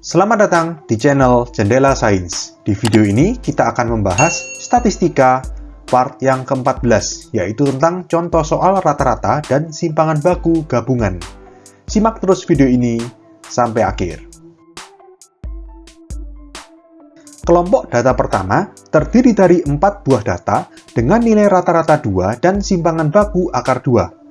Selamat datang di channel Jendela Sains. Di video ini kita akan membahas statistika part yang ke-14, yaitu tentang contoh soal rata-rata dan simpangan baku gabungan. Simak terus video ini sampai akhir. Kelompok data pertama terdiri dari 4 buah data dengan nilai rata-rata 2 dan simpangan baku akar 2.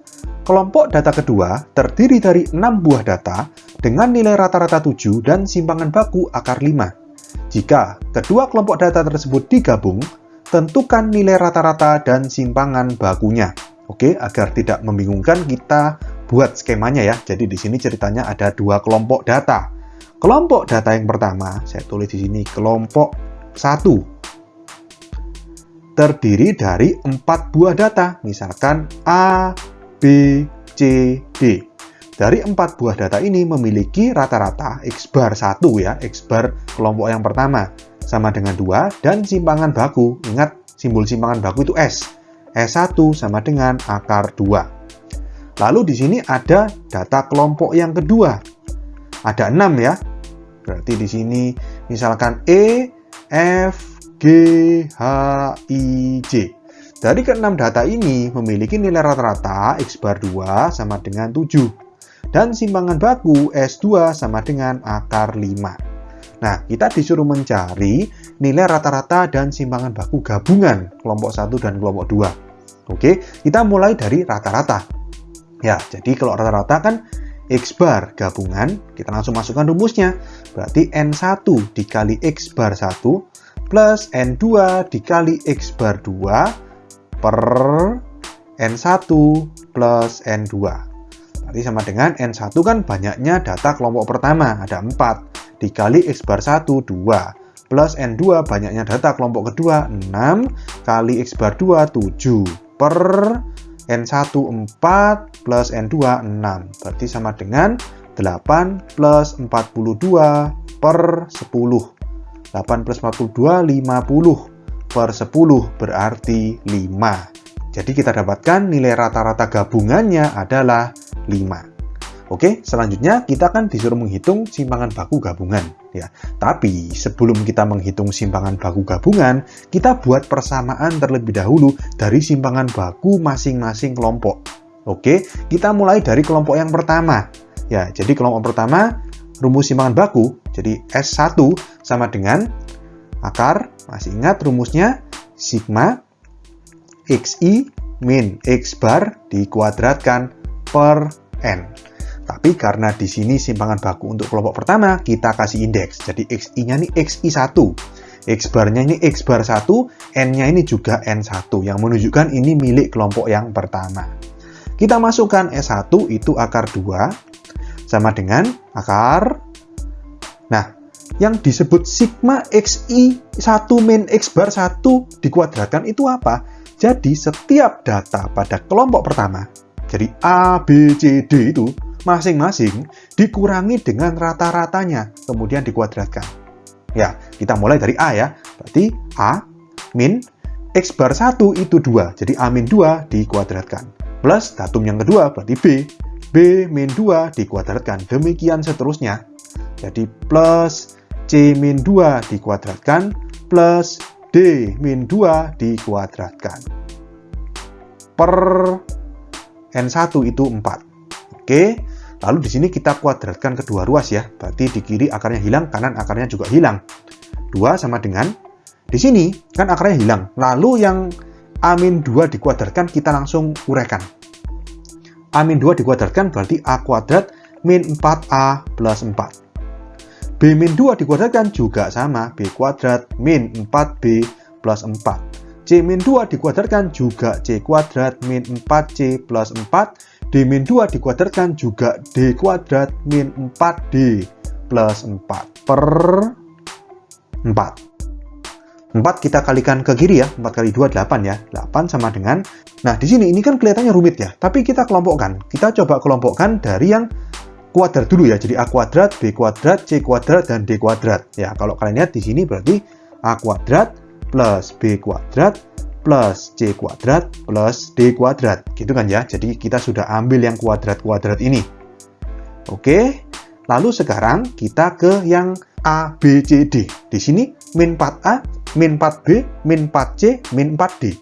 Kelompok data kedua terdiri dari 6 buah data dengan nilai rata-rata 7 dan simpangan baku akar 5. Jika kedua kelompok data tersebut digabung, tentukan nilai rata-rata dan simpangan bakunya. Oke, agar tidak membingungkan kita buat skemanya ya. Jadi di sini ceritanya ada 2 kelompok data. Kelompok data yang pertama, saya tulis di sini kelompok 1. Terdiri dari 4 buah data, misalkan A, B, C, D. Dari 4 buah data ini memiliki rata-rata X bar 1 ya, X bar kelompok yang pertama sama dengan 2 dan simpangan baku. Ingat simbol simpangan baku itu S. S1 sama dengan akar 2. Lalu di sini ada data kelompok yang kedua. Ada 6 ya. Berarti di sini misalkan E, F, G, H, I, J. Dari ke-6 data ini memiliki nilai rata-rata X bar 2 sama dengan 7 dan simpangan baku S2 sama dengan akar 5. Nah, kita disuruh mencari nilai rata-rata dan simpangan baku gabungan kelompok 1 dan kelompok 2. Oke, kita mulai dari rata-rata. Ya, jadi kalau rata-rata kan X bar gabungan, kita langsung masukkan rumusnya. Berarti N1 dikali X bar 1 plus N2 dikali X bar 2 per N1 plus N2. Berarti sama dengan N1 kan banyaknya data kelompok pertama, ada 4, dikali X bar 1, 2, plus N2 banyaknya data kelompok kedua, 6, kali X bar 2, 7, per N1 4, plus N2 6. Berarti sama dengan 8 plus 42 per 10. 8 plus 42, 50. Per 10 berarti 5. Jadi kita dapatkan nilai rata-rata gabungannya adalah 5. Oke, selanjutnya kita kan disuruh menghitung simpangan baku gabungan ya. Tapi sebelum kita menghitung simpangan baku gabungan, kita buat persamaan terlebih dahulu dari simpangan baku masing-masing kelompok. Oke, kita mulai dari kelompok yang pertama. Ya, jadi kelompok pertama rumus simpangan baku, jadi S1 sama dengan akar, masih ingat rumusnya, sigma xi min x bar dikuadratkan per n. Tapi karena di sini simpangan baku untuk kelompok pertama, kita kasih indeks. Jadi xi-nya ini xi1, x bar-nya ini x bar 1, n-nya ini juga n1, yang menunjukkan ini milik kelompok yang pertama. Kita masukkan S1 itu akar 2, sama dengan akar. Nah, yang disebut sigma xi 1 min x bar 1 dikuadratkan itu apa? Jadi setiap data pada kelompok pertama, jadi A, B, C, D itu masing-masing dikurangi dengan rata-ratanya, kemudian dikuadratkan. Ya, kita mulai dari A ya. Berarti A min x bar 1 itu 2, jadi A min 2 dikuadratkan. Plus datum yang kedua berarti B. B min 2 dikuadratkan. Demikian seterusnya. Jadi plus C min 2 dikuadratkan plus D min 2 dikuadratkan. Per N1 itu 4. Oke, lalu di sini kita kuadratkan kedua ruas ya. Berarti di kiri akarnya hilang, kanan akarnya juga hilang. 2 sama dengan, di sini kan akarnya hilang. Lalu yang A min 2 dikuadratkan kita langsung uraikan. A min 2 dikuadratkan berarti A kuadrat min 4A plus 4. B min 2 dikuadratkan juga sama, B kuadrat min 4B plus 4. C min 2 dikuadratkan juga C kuadrat min 4C plus 4. D min 2 dikuadratkan juga D kuadrat min 4D plus 4 per 4. 4 kita kalikan ke kiri ya, 4 kali 2, 8 ya. 8 sama dengan, nah di sini ini kan kelihatannya rumit ya, tapi kita kelompokkan. Kita coba kelompokkan dari yang kuadrat dulu ya, jadi A kuadrat, B kuadrat, C kuadrat, dan D kuadrat. Ya, kalau kalian lihat di sini berarti A kuadrat plus B kuadrat plus C kuadrat plus D kuadrat. Gitu kan ya, jadi kita sudah ambil yang kuadrat-kuadrat ini. Oke, Lalu sekarang kita ke yang A, B, C, D. Di sini min 4A, min 4B, min 4C, min 4D.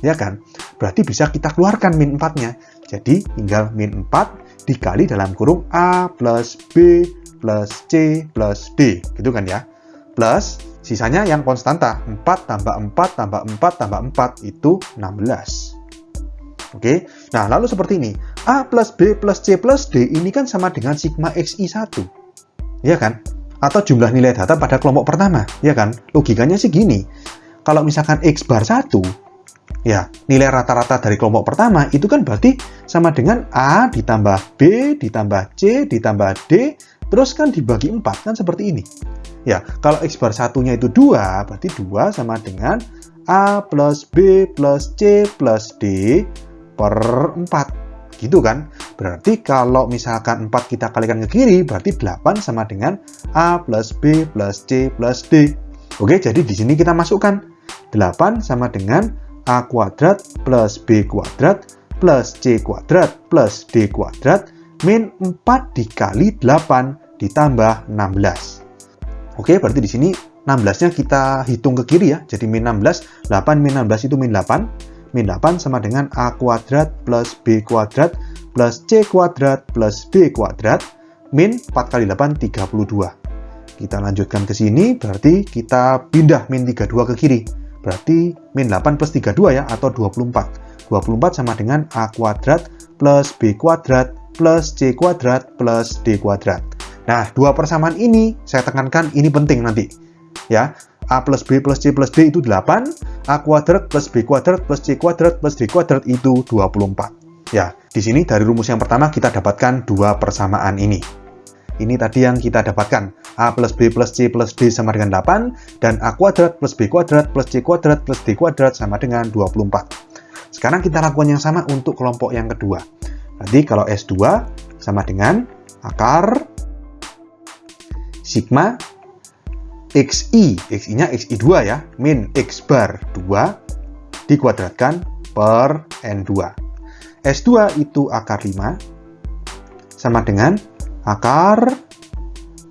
Ya kan? Berarti bisa kita keluarkan min 4-nya. Jadi tinggal min 4 dikali dalam kurung A plus B plus C plus D. Gitu kan ya? Plus sisanya yang konstanta. 4 tambah 4 tambah 4 tambah 4 itu 16. Oke, nah lalu seperti ini. A plus B plus C plus D ini kan sama dengan sigma XI1. Ya kan? Atau jumlah nilai data pada kelompok pertama. Ya kan? Logikanya sih gini. Kalau misalkan X bar 1, ya nilai rata-rata dari kelompok pertama itu kan berarti sama dengan A ditambah B ditambah C ditambah D, terus kan dibagi 4, kan seperti ini. Ya, kalau X bar 1-nya itu 2, berarti 2 sama dengan A plus B plus C plus D per 4, gitu kan? Berarti kalau misalkan 4 kita kalikan ke kiri, berarti 8 sama dengan A plus B plus C plus D. Oke, jadi di sini kita masukkan 8 sama dengan A kuadrat plus B kuadrat plus C kuadrat plus D kuadrat min 4 dikali 8 ditambah 16. Oke, berarti di sini 16-nya kita hitung ke kiri ya. Jadi min 16, 8 min 16 itu min 8. Min 8 sama dengan A kuadrat plus B kuadrat plus C kuadrat plus D kuadrat min 4 kali 8, 32. Kita lanjutkan ke sini, berarti kita pindah min 32 ke kiri. Berarti min 8 plus 32 ya, atau 24. 24 sama dengan A kuadrat plus B kuadrat plus C kuadrat plus D kuadrat. Nah, dua persamaan ini, saya tekankan ini penting nanti. Ya, A plus B plus C plus D itu 8, A kuadrat plus B kuadrat plus C kuadrat plus D kuadrat itu 24. Ya, di sini dari rumus yang pertama kita dapatkan dua persamaan ini. Ini tadi yang kita dapatkan, A plus B plus C plus D sama dengan 8, dan A kuadrat plus B kuadrat plus C kuadrat plus D kuadrat sama dengan 24. Sekarang kita lakukan yang sama untuk kelompok yang kedua. Nanti kalau S2 sama dengan akar sigma XI, XI-nya XI2 ya, min X bar 2 dikuadratkan per N2. S2 itu akar 5 sama dengan akar,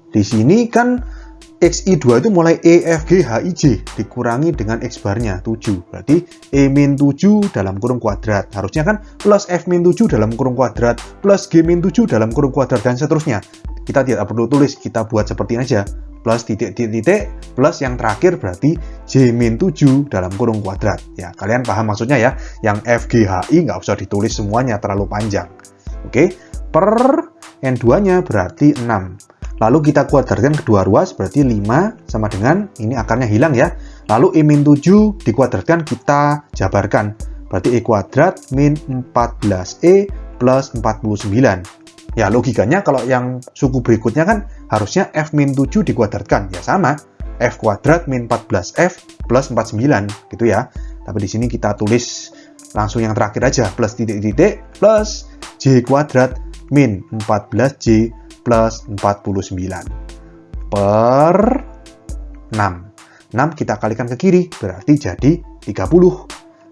di sini kan XI2 itu mulai E, F, G, H, I, J dikurangi dengan X barnya 7. Berarti E min 7 dalam kurung kuadrat. Harusnya kan plus F min 7 dalam kurung kuadrat, plus G min 7 dalam kurung kuadrat, dan seterusnya. Kita tidak perlu tulis, kita buat seperti ini aja. Plus titik-titik, plus yang terakhir berarti J min 7 dalam kurung kuadrat. Ya, kalian paham maksudnya ya. Yang F, G, H, I nggak usah ditulis semuanya, terlalu panjang. Oke, per N2-nya berarti 6. Lalu kita kuadratkan kedua ruas, berarti 5 sama dengan, ini akarnya hilang ya. Lalu E min 7 dikuadratkan, kita jabarkan. Berarti E kuadrat min 14E plus 49. Ya, logikanya kalau yang suku berikutnya kan harusnya F min 7 dikuadratkan. Ya sama, F kuadrat min 14F plus 49 gitu ya. Tapi di sini kita tulis langsung yang terakhir aja, plus titik-titik plus J kuadrat min 14J plus 49 per 6. 6 kita kalikan ke kiri, berarti jadi 30.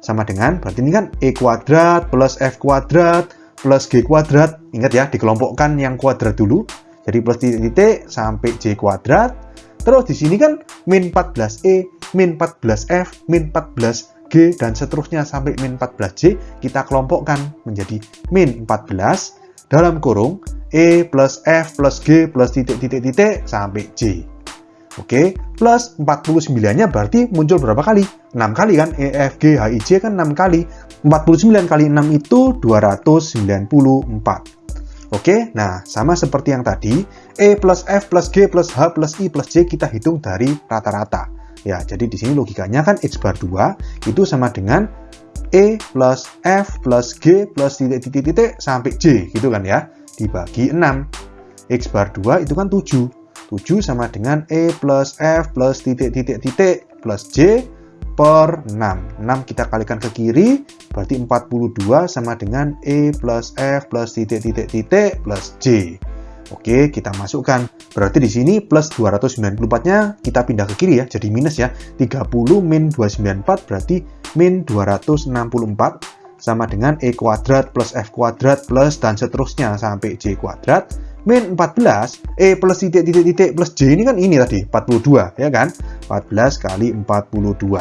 Sama dengan, berarti ini kan E kuadrat plus F kuadrat plus G kuadrat. Ingat ya, dikelompokkan yang kuadrat dulu. Jadi plus titik-titik sampai J kuadrat. Terus di sini kan min 14E, min 14F, min 14G, dan seterusnya sampai min 14J. Kita kelompokkan menjadi min 14 dalam kurung E plus F plus G plus titik-titik-titik sampai J. Oke, plus 49-nya berarti muncul berapa kali? 6 kali kan? E, F, G, H, I, J kan 6 kali. 49 kali 6 itu 294. Oke, nah sama seperti yang tadi, E plus F plus G plus H plus I plus J kita hitung dari rata-rata. Ya, jadi di sini logikanya kan X bar 2 itu sama dengan E plus F plus G plus titik-titik sampai J, gitu kan ya, dibagi 6. X bar 2 itu kan 7. 7 sama dengan E plus F plus titik-titik plus J per 6. 6 kita kalikan ke kiri, berarti 42 sama dengan E plus F plus titik-titik plus J. Oke, kita masukkan. Berarti di sini plus 294-nya kita pindah ke kiri ya, jadi minus ya. 30 min 294 berarti min 264 sama dengan E kuadrat plus F kuadrat plus dan seterusnya sampai J kuadrat min 14 E plus titik plus J ini kan ini tadi 42 ya kan, 14 kali 42.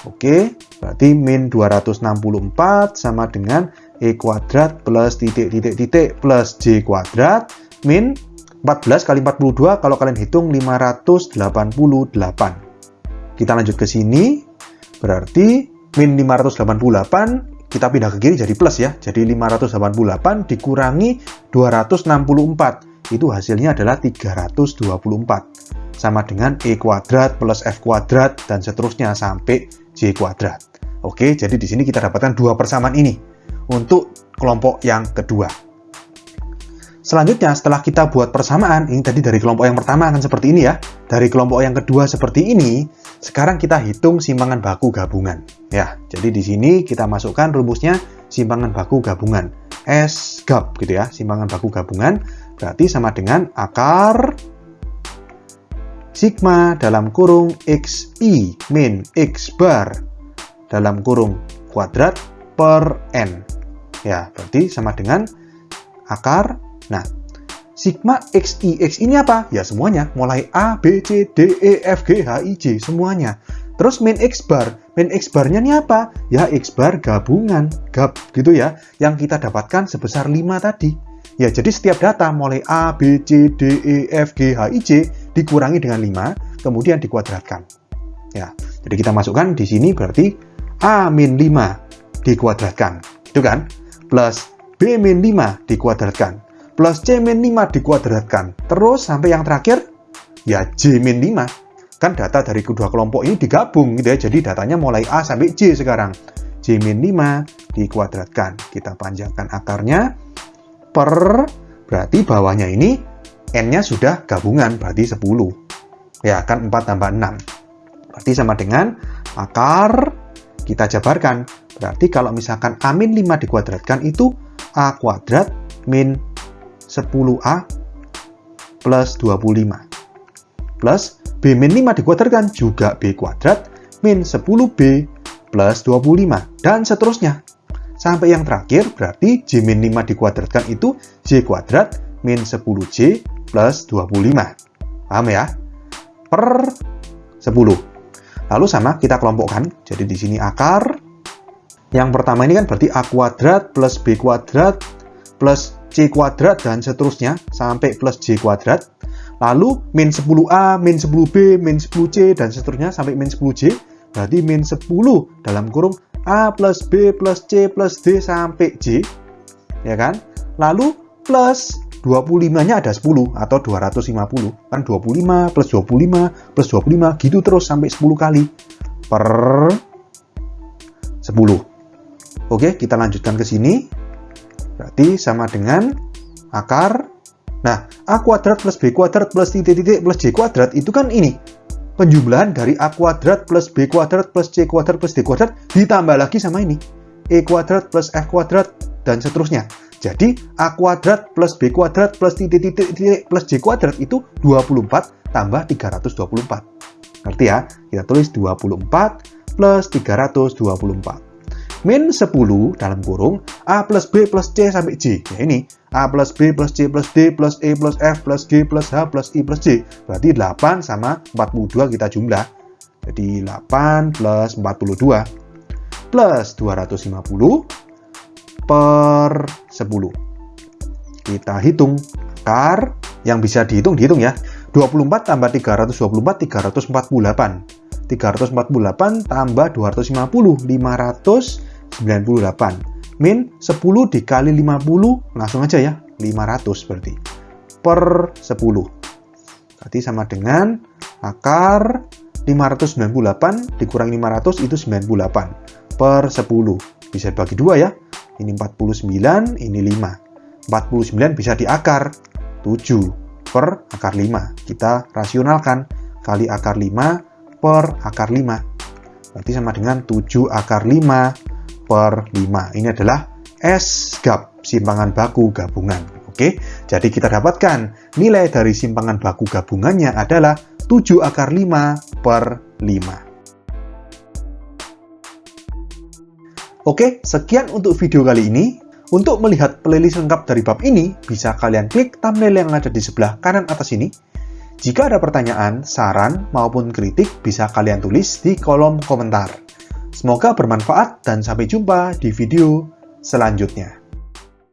Oke, berarti min 264 sama dengan E kuadrat plus titik plus J kuadrat min 14 kali 42 kalau kalian hitung 588. Kita lanjut ke sini, berarti min 588 kita pindah ke kiri jadi plus ya. Jadi 588 dikurangi 264. Itu hasilnya adalah 324. Sama dengan E kuadrat plus F kuadrat dan seterusnya sampai J kuadrat. Oke, jadi di sini kita dapatkan dua persamaan ini untuk kelompok yang kedua. Selanjutnya, setelah kita buat persamaan, ini tadi dari kelompok yang pertama akan seperti ini ya. Dari kelompok yang kedua seperti ini, sekarang kita hitung simpangan baku gabungan. Ya, jadi di sini kita masukkan rumusnya simpangan baku gabungan. S-gab gitu ya, simpangan baku gabungan. Berarti sama dengan akar sigma dalam kurung XI min X bar dalam kurung kuadrat per N. Ya, berarti sama dengan akar. Nah, sigma XI, X ini apa? Ya semuanya, mulai A, B, C, D, E, F, G, H, I, J, semuanya. Terus min X bar nya ini apa? Ya X bar gabungan, gab gitu ya, yang kita dapatkan sebesar 5 tadi. Ya, jadi setiap data mulai A, B, C, D, E, F, G, H, I, J dikurangi dengan 5, kemudian dikuadratkan. Ya, jadi kita masukkan di sini berarti A min 5 dikuadratkan, gitu kan? Plus B min 5 dikuadratkan. Plus C min 5 dikuadratkan. Terus sampai yang terakhir, ya J min 5. Kan data dari kedua kelompok ini digabung gitu ya. Jadi datanya mulai A sampai J sekarang. J min 5 dikuadratkan. Kita panjangkan akarnya per, berarti bawahnya ini N-nya sudah gabungan, berarti 10. Ya kan 4 tambah 6. Berarti sama dengan akar, kita jabarkan. Berarti kalau misalkan A min 5 dikuadratkan itu A kuadrat min 10A plus 25 plus B min 5 dikuadratkan juga B kuadrat min 10B plus 25 dan seterusnya sampai yang terakhir berarti J min 5 dikuadratkan itu J kuadrat min 10J plus 25. Paham ya? Per 10. Lalu sama kita kelompokkan. Jadi di sini akar yang pertama ini kan berarti A kuadrat plus B kuadrat plus C kuadrat dan seterusnya sampai plus J kuadrat. Lalu min 10A, min 10B, min 10C dan seterusnya sampai min 10J. Berarti min 10 dalam kurung A plus B plus C plus D sampai J. Ya kan? Lalu plus 25-nya ada 10 atau 250. Kan 25 plus 25 plus 25 gitu terus sampai 10 kali per 10. Oke, kita lanjutkan ke sini. Berarti sama dengan akar. Nah, A kuadrat plus B kuadrat plus titik plus J kuadrat itu kan ini. Penjumlahan dari A kuadrat plus B kuadrat plus C kuadrat plus D kuadrat ditambah lagi sama ini. E kuadrat plus F kuadrat dan seterusnya. Jadi, A kuadrat plus B kuadrat plus titik plus J kuadrat itu 24 tambah 324. Ngerti ya? Kita tulis 24 plus 324. Min 10 dalam kurung A plus B plus C sampai J. Ya ini, A plus B plus C plus D plus E plus F plus G plus H plus I plus J. Berarti 8 sama 42 kita jumlah. Jadi 8 plus 42 plus 250 per 10. Kita hitung akar yang bisa dihitung ya. 24 tambah 324, 348. 348 tambah 250, 598. Min 10 dikali 50, langsung aja ya, 500 berarti. Per 10. Berarti sama dengan akar 598 dikurangi 500 itu 98. Per 10. Bisa dibagi 2 ya. Ini 49, ini 5. 49 bisa diakar 7 per akar 5. Kita rasionalkan. Kali akar 5 per akar 5. Berarti sama dengan 7 akar 5 per 5. Ini adalah S-gab, simpangan baku gabungan. Oke, jadi kita dapatkan nilai dari simpangan baku gabungannya adalah 7 akar 5 per 5. Oke, sekian untuk video kali ini. Untuk melihat playlist lengkap dari bab ini, bisa kalian klik thumbnail yang ada di sebelah kanan atas ini. Jika ada pertanyaan, saran, maupun kritik, bisa kalian tulis di kolom komentar. Semoga bermanfaat dan sampai jumpa di video selanjutnya.